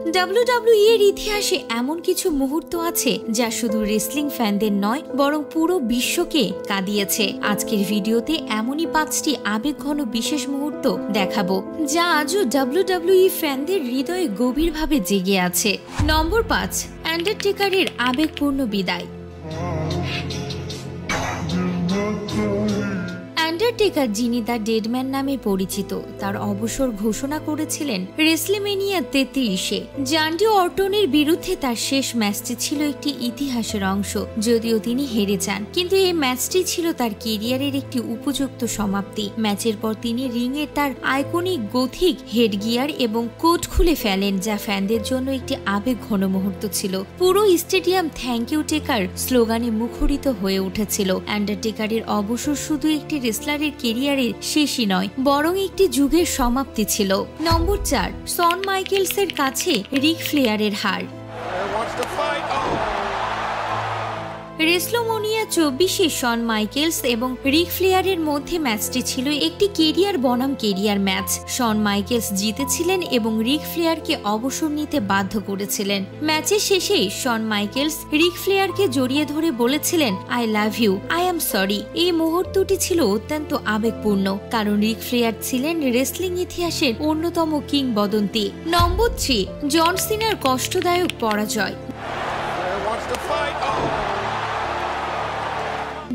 WWE এর ইতিহাসে এমন কিছু মুহূর্ত আছে যা শুধু রেসলিং ফ্যানদের নয় বরং পুরো বিশ্বকে কাঁদিয়েছে। আজকের ভিডিওতে এমনই 5টি আবেগঘন বিশেষ মুহূর্ত দেখাবো যা আজও WWE ফ্যানদের হৃদয়ে গভীরভাবে জেগে আছে। নম্বর 5, আন্ডারটেকারের আবেগপূর্ণ বিদায়। আন্ডারটেকার, যিনি দ্য ডেডম্যান নামে পরিচিত, তার অবসর ঘোষণা করেছিলেন রেসলিমেনিয়া 33-এ। জান্ডি অর্টনের বিরুদ্ধে তার শেষ ম্যাচটি ছিল একটি ইতিহাসের অংশ, যদিও তিনি হেরে যান, কিন্তু এই ম্যাচটি ছিল তার কেরিয়ারের একটি উপযুক্ত সমাপ্তি। ম্যাচের পর তিনি রিংয়ে তার আইকনিক গথিক হেডগিয়ার এবং কোট খুলে ফেলেন, যা ফ্যানদের জন্য একটি আবেগঘন মুহূর্ত ছিল। পুরো স্টেডিয়াম থ্যাংক ইউ টেকার স্লোগানে মুখরিত হয়ে উঠেছিল। আন্ডারটেকারের অবসর শুধু একটি রেসলারের কেরিয়ারের শেষই নয়, বরং একটি যুগের সমাপ্তি ছিল। নম্বর 4, শন মাইকেলসের কাছে রিক ফ্লেয়ারের হার। রেসলম্যানিয়া 24-এ শন মাইকেলস এবং রিক ফ্লেয়ারের মধ্যে ম্যাচটি ছিল একটি কেরিয়ার বনাম কেরিয়ার ম্যাচ। শন মাইকেলস জিতেছিলেন এবং রিক ফ্লেয়ারকে অবসর নিতে বাধ্য করেছিলেন। ম্যাচের শেষে শন মাইকেলস রিক ফ্লেয়ারকে জড়িয়ে ধরে বলেছিলেন, I love you, I am sorry. এই মুহূর্তটি ছিল অত্যন্ত আবেগপূর্ণ, কারণ রিক ফ্লেয়ার ছিলেন রেসলিং ইতিহাসের অন্যতম কিংবদন্তি। নম্বর 3, জন সিনার কষ্টদায়ক পরাজয়।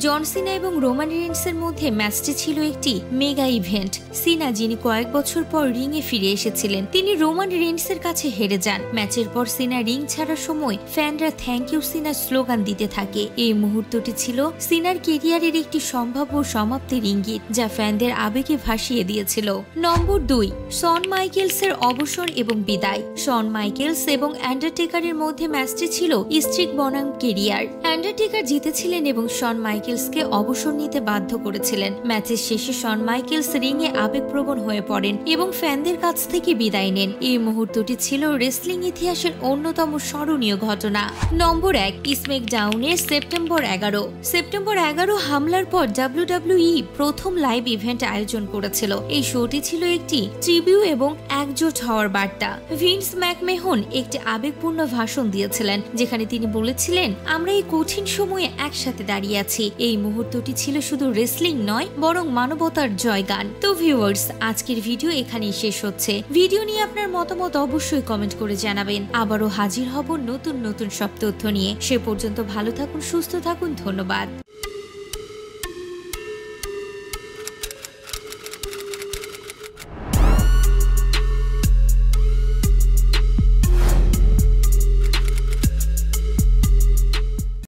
জন সিনা এবং রোমান রেইন্সের মধ্যে ম্যাচটি ছিল একটি মেগা ইভেন্ট। সিনা, যিনি কয়েক বছর পর রিংয়ে ফিরে এসেছিলেন, তিনি রোমান রেইন্সের কাছে হেরে যান। ম্যাচের পর সিনা রিং ছাড়ার সময় ফ্যানরা থ্যাংক ইউ সিনা স্লোগান দিতে থাকে। এই মুহূর্তটি ছিল সিনার কেরিয়ারের একটি সম্ভাব্য সমাপ্তির ইঙ্গিত, যা ফ্যানদের আবেগে ভাসিয়ে দিয়েছিল। নম্বর 2, শন মাইকেলসের অবসর এবং বিদায়। শন মাইকেলস এবং আন্ডারটেকারের মধ্যে ম্যাচটি ছিল স্ট্রিক বনাম কেরিয়ার। আন্ডারটেকার জিতেছিলেন এবং শন মাইকেলসকে অবসর নিতে বাধ্য করেছিলেন। ম্যাচের শেষে শন মাইকেলস রিংয়ে আবেগপ্রবণ হয়ে পড়েন এবং ফ্যানদের কাছ থেকে বিদায় নেন। এই মুহূর্তটি ছিল রেসলিং ইতিহাসের অন্যতম স্মরণীয় ঘটনা। নম্বর 1, স্ম্যাকডাউনের সেপ্টেম্বর 11। সেপ্টেম্বর 11 হামলার পর WWE প্রথম লাইভ ইভেন্ট আয়োজন করেছিল। এই শোটি ছিল একটি ট্রিবিউ এবং একজোট হওয়ার বার্তা। ভিন্স ম্যাকমেহন একটি আবেগপূর্ণ ভাষণ দিয়েছিলেন, যেখানে তিনি বলেছিলেন, আমরা এই কঠিন সময়ে একসাথে দাঁড়িয়ে আছি। এই মুহূর্তটি ছিল শুধু রেসলিং নয়, বরং মানবতার জয়গান। তো ভিউয়ার্স, আজকের ভিডিও এখানেই শেষ হচ্ছে। ভিডিও নিয়ে আপনার মতামত অবশ্যই কমেন্ট করে জানাবেন। আবারও হাজির হব নতুন সব তথ্য নিয়ে। সে পর্যন্ত ভালো থাকুন, সুস্থ থাকুন। ধন্যবাদ।